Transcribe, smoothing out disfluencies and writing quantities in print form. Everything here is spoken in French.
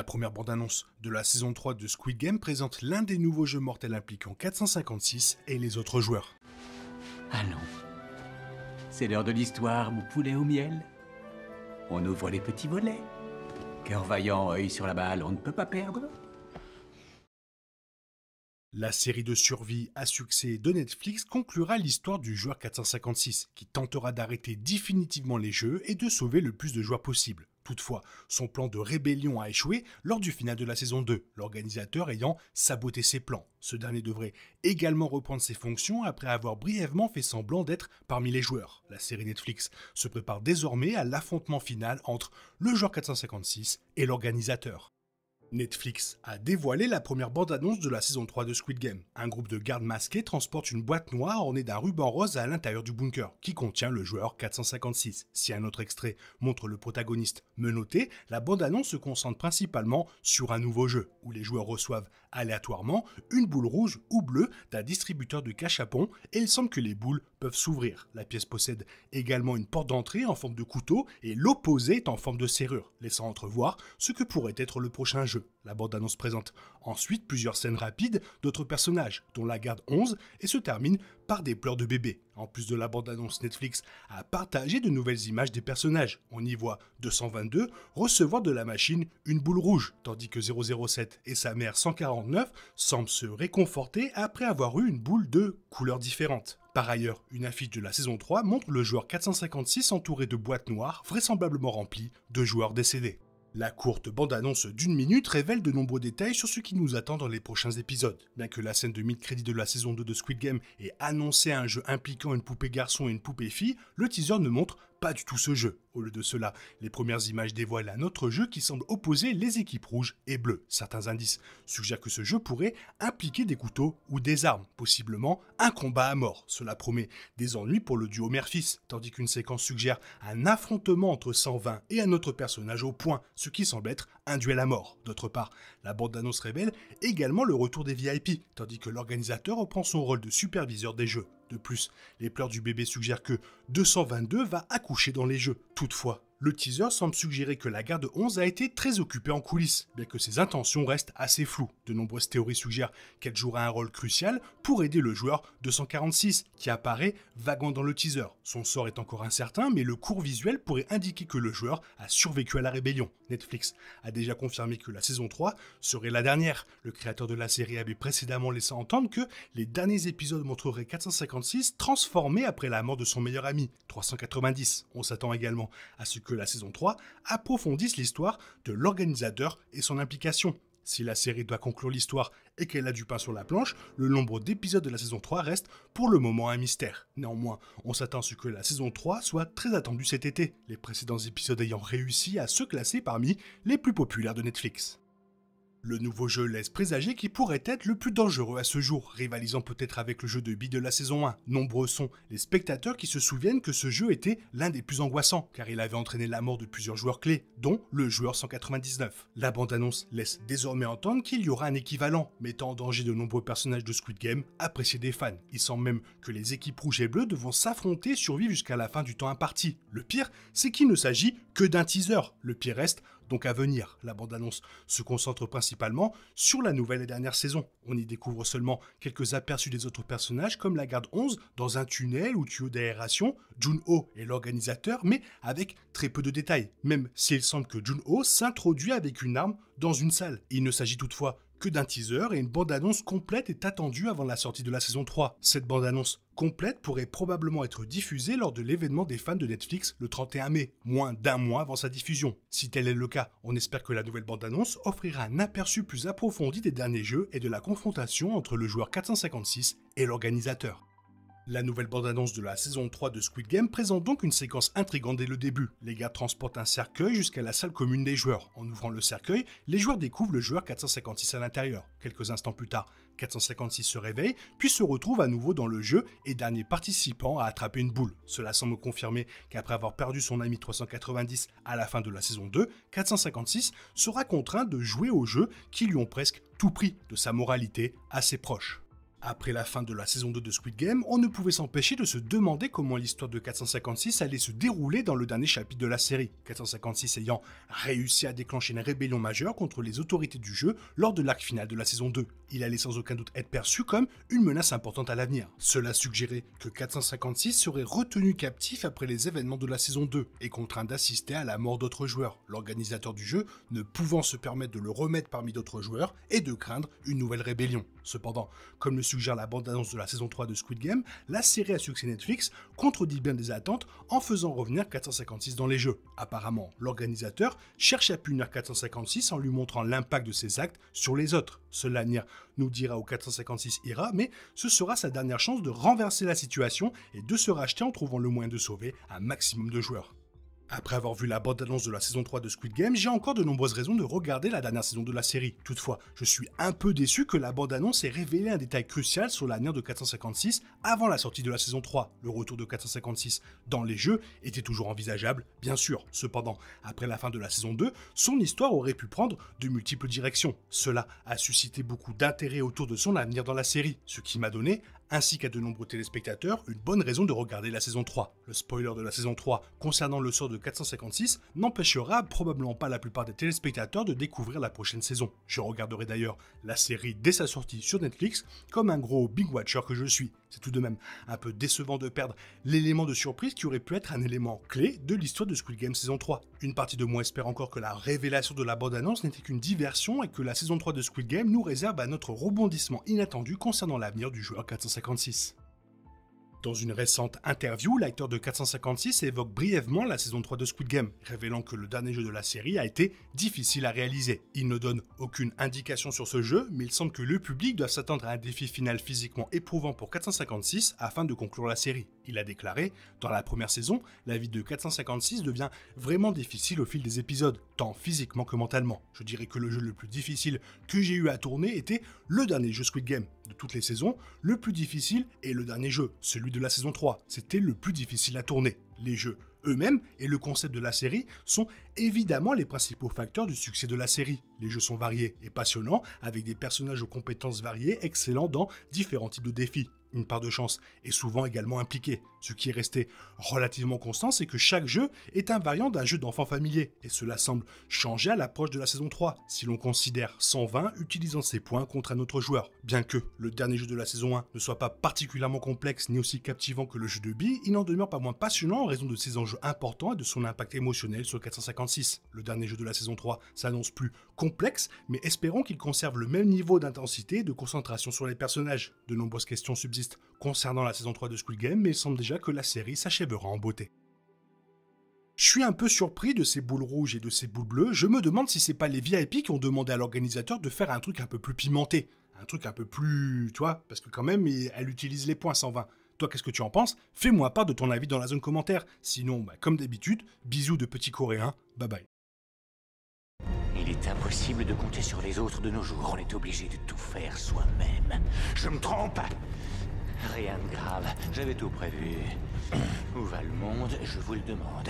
La première bande-annonce de la saison 3 de Squid Game présente l'un des nouveaux jeux mortels impliquant 456 et les autres joueurs. Allons, c'est l'heure de l'histoire, mon poulet au miel. On ouvre les petits volets. Cœur vaillant, œil sur la balle, on ne peut pas perdre. La série de survie à succès de Netflix conclura l'histoire du joueur 456, qui tentera d'arrêter définitivement les jeux et de sauver le plus de joueurs possible. Toutefois, son plan de rébellion a échoué lors du final de la saison 2, l'organisateur ayant saboté ses plans. Ce dernier devrait également reprendre ses fonctions après avoir brièvement fait semblant d'être parmi les joueurs. La série Netflix se prépare désormais à l'affrontement final entre le joueur 456 et l'organisateur. Netflix a dévoilé la première bande-annonce de la saison 3 de Squid Game. Un groupe de gardes masqués transporte une boîte noire ornée d'un ruban rose à l'intérieur du bunker, qui contient le joueur 456. Si un autre extrait montre le protagoniste menotté, la bande-annonce se concentre principalement sur un nouveau jeu, où les joueurs reçoivent aléatoirement une boule rouge ou bleue d'un distributeur de cachapon, et il semble que les boules peuvent s'ouvrir. La pièce possède également une porte d'entrée en forme de couteau, et l'opposé est en forme de serrure, laissant entrevoir ce que pourrait être le prochain jeu. La bande-annonce présente ensuite plusieurs scènes rapides d'autres personnages, dont la garde 11, et se termine par des pleurs de bébé. En plus de la bande-annonce, Netflix a partagé de nouvelles images des personnages. On y voit 222 recevoir de la machine une boule rouge, tandis que 007 et sa mère 149 semblent se réconforter après avoir eu une boule de couleurs différentes. Par ailleurs, une affiche de la saison 3 montre le joueur 456 entouré de boîtes noires, vraisemblablement remplies de joueurs décédés. La courte bande-annonce d'1 minute révèle de nombreux détails sur ce qui nous attend dans les prochains épisodes. Bien que la scène de mid-crédit de la saison 2 de Squid Game ait annoncé un jeu impliquant une poupée garçon et une poupée fille, le teaser ne montre pas du tout ce jeu. Au lieu de cela, les premières images dévoilent un autre jeu qui semble opposer les équipes rouges et bleues. Certains indices suggèrent que ce jeu pourrait impliquer des couteaux ou des armes, possiblement un combat à mort. Cela promet des ennuis pour le duo mère-fils, tandis qu'une séquence suggère un affrontement entre 120 et un autre personnage au point, ce qui semble être un duel à mort. D'autre part, la bande-annonce révèle également le retour des VIP, tandis que l'organisateur reprend son rôle de superviseur des jeux. De plus, les pleurs du bébé suggèrent que 222 va accoucher dans les jeux. Toutefois, le teaser semble suggérer que la garde 11 a été très occupée en coulisses, bien que ses intentions restent assez floues. De nombreuses théories suggèrent qu'elle jouera un rôle crucial pour aider le joueur 246, qui apparaît vaguement dans le teaser. Son sort est encore incertain, mais le court visuel pourrait indiquer que le joueur a survécu à la rébellion. Netflix a déjà confirmé que la saison 3 serait la dernière. Le créateur de la série avait précédemment laissé entendre que les derniers épisodes montreraient 456 transformé après la mort de son meilleur ami, 390. On s'attend également à ce que la saison 3 approfondisse l'histoire de l'organisateur et son implication. Si la série doit conclure l'histoire et qu'elle a du pain sur la planche, le nombre d'épisodes de la saison 3 reste pour le moment un mystère. Néanmoins, on s'attend à ce que la saison 3 soit très attendue cet été, les précédents épisodes ayant réussi à se classer parmi les plus populaires de Netflix. Le nouveau jeu laisse présager qu'il pourrait être le plus dangereux à ce jour, rivalisant peut-être avec le jeu de billes de la saison 1. Nombreux sont les spectateurs qui se souviennent que ce jeu était l'un des plus angoissants, car il avait entraîné la mort de plusieurs joueurs clés, dont le joueur 199. La bande-annonce laisse désormais entendre qu'il y aura un équivalent, mettant en danger de nombreux personnages de Squid Game, appréciés des fans. Il semble même que les équipes rouges et bleues devront s'affronter et survivre jusqu'à la fin du temps imparti. Le pire, c'est qu'il ne s'agit que d'un teaser. Le pire reste donc à venir. La bande-annonce se concentre principalement sur la nouvelle et dernière saison. On y découvre seulement quelques aperçus des autres personnages comme la garde 11 dans un tunnel ou tuyau d'aération, Jun-ho est l'organisateur mais avec très peu de détails, même s'il semble que Jun-ho s'introduit avec une arme dans une salle. Il ne s'agit toutefois que d'un teaser et une bande-annonce complète est attendue avant la sortie de la saison 3. Cette bande-annonce complète pourrait probablement être diffusée lors de l'événement des fans de Netflix le 31 mai, moins d'un mois avant sa diffusion. Si tel est le cas, on espère que la nouvelle bande-annonce offrira un aperçu plus approfondi des derniers jeux et de la confrontation entre le joueur 456 et l'organisateur. La nouvelle bande-annonce de la saison 3 de Squid Game présente donc une séquence intrigante dès le début. Les gardes transportent un cercueil jusqu'à la salle commune des joueurs. En ouvrant le cercueil, les joueurs découvrent le joueur 456 à l'intérieur. Quelques instants plus tard, 456 se réveille, puis se retrouve à nouveau dans le jeu et dernier participant à attraper une boule. Cela semble confirmer qu'après avoir perdu son ami 390 à la fin de la saison 2, 456 sera contraint de jouer au jeu qui lui ont presque tout pris de sa moralité assez proche. Après la fin de la saison 2 de Squid Game, on ne pouvait s'empêcher de se demander comment l'histoire de 456 allait se dérouler dans le dernier chapitre de la série, 456 ayant réussi à déclencher une rébellion majeure contre les autorités du jeu lors de l'arc final de la saison 2. Il allait sans aucun doute être perçu comme une menace importante à l'avenir. Cela suggérait que 456 serait retenu captif après les événements de la saison 2 et contraint d'assister à la mort d'autres joueurs, l'organisateur du jeu ne pouvant se permettre de le remettre parmi d'autres joueurs et de craindre une nouvelle rébellion. Cependant, comme le suggère la bande-annonce de la saison 3 de Squid Game, la série à succès Netflix contredit bien des attentes en faisant revenir 456 dans les jeux. Apparemment, l'organisateur cherche à punir 456 en lui montrant l'impact de ses actes sur les autres. Seul l'avenir nous dira où 456 ira, mais ce sera sa dernière chance de renverser la situation et de se racheter en trouvant le moyen de sauver un maximum de joueurs. Après avoir vu la bande-annonce de la saison 3 de Squid Game, j'ai encore de nombreuses raisons de regarder la dernière saison de la série. Toutefois, je suis un peu déçu que la bande-annonce ait révélé un détail crucial sur l'avenir de 456 avant la sortie de la saison 3. Le retour de 456 dans les jeux était toujours envisageable, bien sûr. Cependant, après la fin de la saison 2, son histoire aurait pu prendre de multiples directions. Cela a suscité beaucoup d'intérêt autour de son avenir dans la série, ce qui m'a donné, ainsi qu'à de nombreux téléspectateurs, une bonne raison de regarder la saison 3. Le spoiler de la saison 3 concernant le sort de 456 n'empêchera probablement pas la plupart des téléspectateurs de découvrir la prochaine saison. Je regarderai d'ailleurs la série dès sa sortie sur Netflix, comme un gros big watcher que je suis. C'est tout de même un peu décevant de perdre l'élément de surprise qui aurait pu être un élément clé de l'histoire de Squid Game saison 3. Une partie de moi espère encore que la révélation de la bande-annonce n'était qu'une diversion et que la saison 3 de Squid Game nous réserve un autre rebondissement inattendu concernant l'avenir du joueur 456. Dans une récente interview, l'acteur de 456 évoque brièvement la saison 3 de Squid Game, révélant que le dernier jeu de la série a été difficile à réaliser. Il ne donne aucune indication sur ce jeu, mais il semble que le public doit s'attendre à un défi final physiquement éprouvant pour 456 afin de conclure la série. Il a déclaré, dans la première saison, la vie de 456 devient vraiment difficile au fil des épisodes, tant physiquement que mentalement. Je dirais que le jeu le plus difficile que j'ai eu à tourner était le dernier jeu Squid Game. De toutes les saisons, le plus difficile est le dernier jeu, celui de la saison 3. C'était le plus difficile à tourner. Les jeux eux-mêmes et le concept de la série sont évidemment les principaux facteurs du succès de la série. Les jeux sont variés et passionnants, avec des personnages aux compétences variées, excellents dans différents types de défis. Une part de chance est souvent également impliquée. Ce qui est resté relativement constant, c'est que chaque jeu est un variant d'un jeu d'enfant familier, et cela semble changer à l'approche de la saison 3, si l'on considère 120 utilisant ses points contre un autre joueur. Bien que le dernier jeu de la saison 1 ne soit pas particulièrement complexe ni aussi captivant que le jeu de billes, il n'en demeure pas moins passionnant en raison de ses enjeux importants et de son impact émotionnel sur 456. Le dernier jeu de la saison 3 s'annonce plus complexe, mais espérons qu'il conserve le même niveau d'intensité et de concentration sur les personnages. De nombreuses questions subsistent concernant la saison 3 de Squid Game, mais il semble déjà que la série s'achèvera en beauté. Je suis un peu surpris de ces boules rouges et de ces boules bleues, je me demande si c'est pas les VIP qui ont demandé à l'organisateur de faire un truc un peu plus pimenté, un truc un peu plus, tu vois, parce que quand même, elle utilise les points 120. Toi, qu'est-ce que tu en penses? Fais-moi part de ton avis dans la zone commentaire. Sinon, comme d'habitude, bisous de petits coréens, bye bye. Il est impossible de compter sur les autres de nos jours, on est obligé de tout faire soi-même. Je me trompe? Rien de grave, j'avais tout prévu. Où va le monde, je vous le demande.